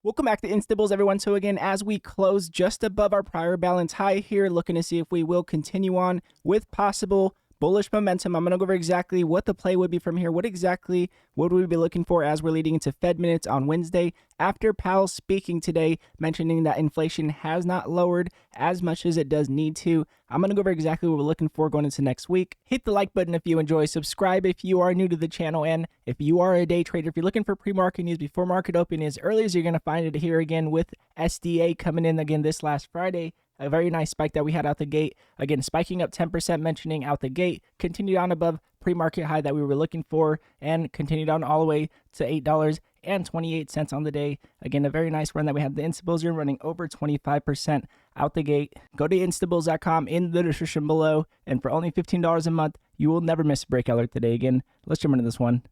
Welcome back to Instables, everyone. So again, as we close just above our prior balance high here, looking to see if we will continue on with possible bullish momentum. I'm going to go over exactly what the play would be from here. What exactly would we be looking for as we're leading into Fed minutes on Wednesday after Powell speaking today, mentioning that inflation has not lowered as much as it does need to. I'm going to go over exactly what we're looking for going into next week. Hit the like button if you enjoy, subscribe if you are new to the channel, and if you are a day trader, if you're looking for pre-market news before market open as early as you're going to find it here again with SDA coming in again this last Friday. A very nice spike that we had out the gate. Again, spiking up 10%, mentioning out the gate. Continued on above pre-market high that we were looking for and continued on all the way to $8.28 on the day. Again, a very nice run that we had. The Instables are running over 25% out the gate. Go to instables.com in the description below. And for only $15 a month, you will never miss a breakout alert today. Again, let's jump into this one.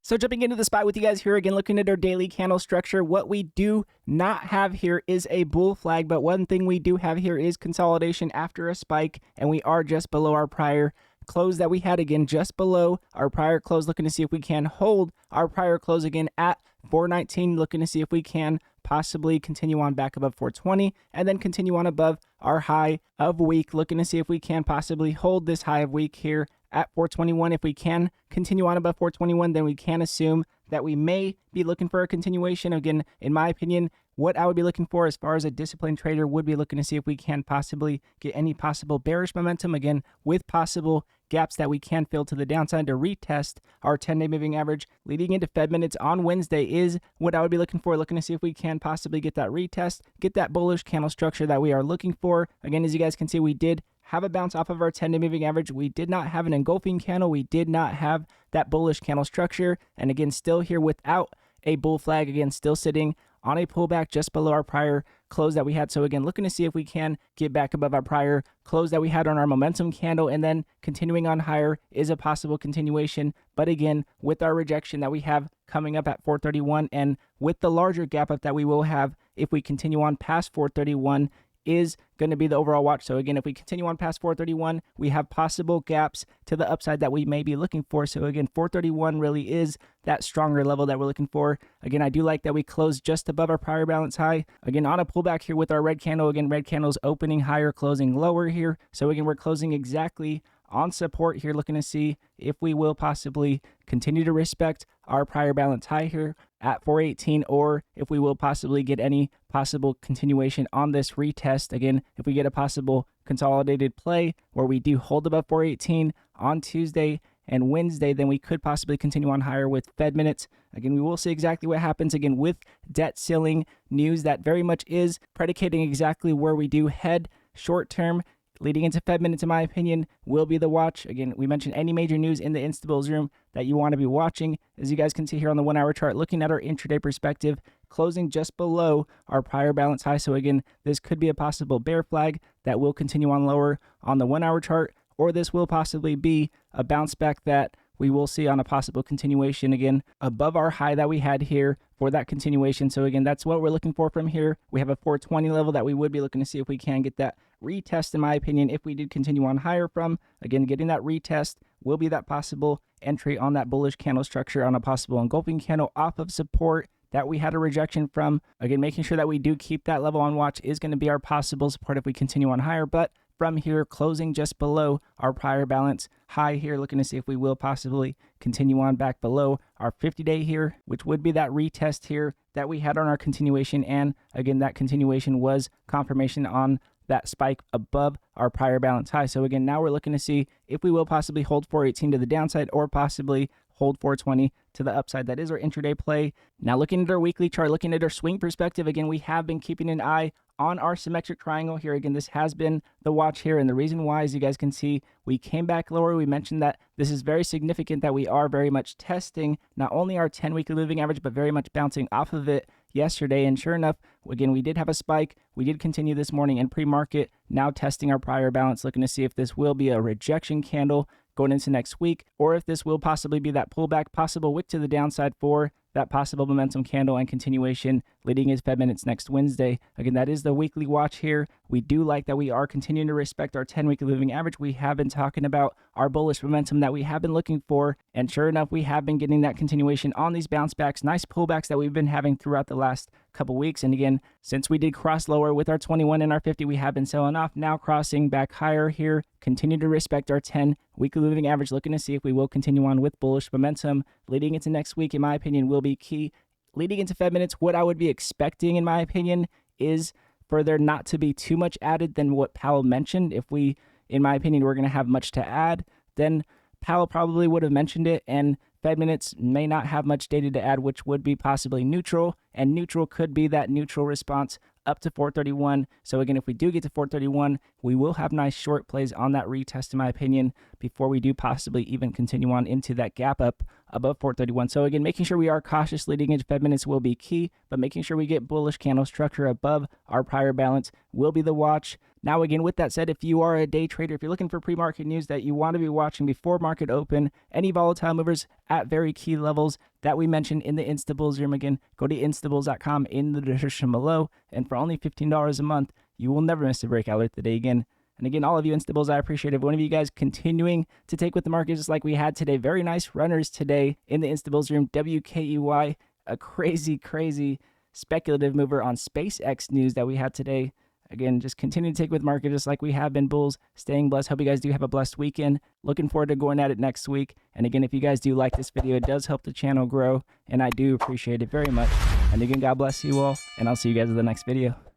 So jumping into the spot with you guys here again, looking at our daily candle structure. What we do not have here is a bull flag, but one thing we do have here is consolidation after a spike, and we are just below our prior close that we had. Again, just below our prior close, looking to see if we can hold our prior close again at 419, looking to see if we can possibly continue on back above 420 and then continue on above our high of week, looking to see if we can possibly hold this high of week here at 421. If we can continue on above 421, then we can assume that we may be looking for a continuation. Again, in my opinion, what I would be looking for as far as a disciplined trader would be looking to see if we can possibly get any possible bearish momentum, again, with possible gaps that we can fill to the downside to retest our 10-day moving average leading into Fed minutes on Wednesday is what I would be looking for, looking to see if we can possibly get that retest, get that bullish candle structure that we are looking for. Again, as you guys can see, we did have a bounce off of our 10-day moving average. We did not have an engulfing candle. We did not have that bullish candle structure. And again, still here without a bull flag, again, still sitting on a pullback just below our prior close that we had. So again, looking to see if we can get back above our prior close that we had on our momentum candle, and then continuing on higher is a possible continuation. But again, with our rejection that we have coming up at 431 and with the larger gap up that we will have if we continue on past 431 is going to be the overall watch. So again, if we continue on past 431, we have possible gaps to the upside that we may be looking for. So again, 431 really is that stronger level that we're looking for. Again, I do like that we closed just above our prior balance high. Again, on a pullback here with our red candle. Again, red candle's opening higher, closing lower here. So again, we're closing exactly on support here, looking to see if we will possibly continue to respect our prior balance high here at 418, or if we will possibly get any possible continuation on this retest. Again, if we get a possible consolidated play where we do hold above 418 on Tuesday and Wednesday, then we could possibly continue on higher with Fed minutes. Again, we will see exactly what happens again with debt ceiling news that very much is predicating exactly where we do head short term. Leading into Fed minutes, in my opinion, will be the watch. Again, we mentioned any major news in the Instables room that you want to be watching. As you guys can see here on the 1 hour chart, looking at our intraday perspective, closing just below our prior balance high. So again, this could be a possible bear flag that will continue on lower on the 1 hour chart, or this will possibly be a bounce back that we will see on a possible continuation again above our high that we had here for that continuation. So again, that's what we're looking for from here. We have a 420 level that we would be looking to see if we can get that retest, in my opinion, if we did continue on higher from. Again, getting that retest will be that possible entry on that bullish candle structure on a possible engulfing candle off of support that we had a rejection from. Again, making sure that we do keep that level on watch is going to be our possible support if we continue on higher. But from here, closing just below our prior balance high here, looking to see if we will possibly continue on back below our 50-day here, which would be that retest here that we had on our continuation. And again, that continuation was confirmation on that spike above our prior balance high. So again, now we're looking to see if we will possibly hold 418 to the downside or possibly hold 420 to the upside. That is our intraday play. Now looking at our weekly chart, looking at our swing perspective, again, we have been keeping an eye on our symmetric triangle here. Again, this has been the watch here, and the reason why, as you guys can see, we came back lower. We mentioned that this is very significant, that we are very much testing not only our 10 weekly moving average, but very much bouncing off of it yesterday. And sure enough, again, we did have a spike. We did continue this morning in pre-market, now testing our prior balance, looking to see if this will be a rejection candle going into next week, or if this will possibly be that pullback, possible wick to the downside for that possible momentum candle and continuation leading into Fed minutes next Wednesday. Again, that is the weekly watch here. We do like that we are continuing to respect our 10-weekly moving average. We have been talking about our bullish momentum that we have been looking for, and sure enough, we have been getting that continuation on these bounce backs, nice pullbacks that we've been having throughout the last couple weeks. And again, since we did cross lower with our 21 and our 50, we have been selling off, now crossing back higher here. Continue to respect our 10-weekly moving average, looking to see if we will continue on with bullish momentum leading into next week. In my opinion, will be key. Leading into Fed minutes, what I would be expecting, in my opinion, is for there not to be too much added than what Powell mentioned. If we, in my opinion, we're going to have much to add, then Powell probably would have mentioned it, and Fed minutes may not have much data to add, which would be possibly neutral, and neutral could be that neutral response up to 431. So again, if we do get to 431, we will have nice short plays on that retest, in my opinion, before we do possibly even continue on into that gap up above 431. So again, making sure we are cautious leading into Fed minutes will be key, but making sure we get bullish candle structure above our prior balance will be the watch. Now, again, with that said, if you are a day trader, if you're looking for pre-market news that you want to be watching before market open, any volatile movers at very key levels that we mentioned in the Instabulls room, again, go to instabulls.com in the description below. And for only $15 a month, you will never miss a breakout alert today again. And again, all of you Instabulls, I appreciate it. One of you guys continuing to take with the market just like we had today. Very nice runners today in the Instabulls room. WKEY, a crazy speculative mover on SpaceX news that we had today. Again, just continue to take with market just like we have been, bulls. Staying blessed. Hope you guys do have a blessed weekend. Looking forward to going at it next week. And again, if you guys do like this video, it does help the channel grow, and I do appreciate it very much. And again, God bless you all, and I'll see you guys in the next video.